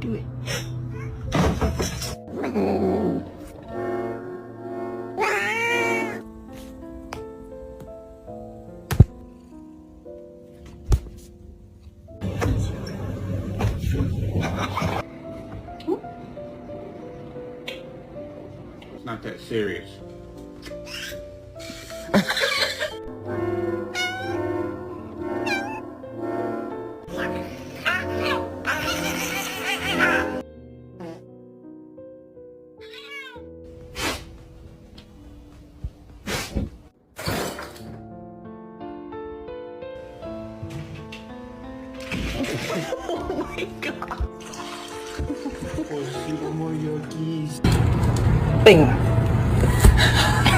Do it. It's not that serious. Oh my god. Oh, more yogis. Bing.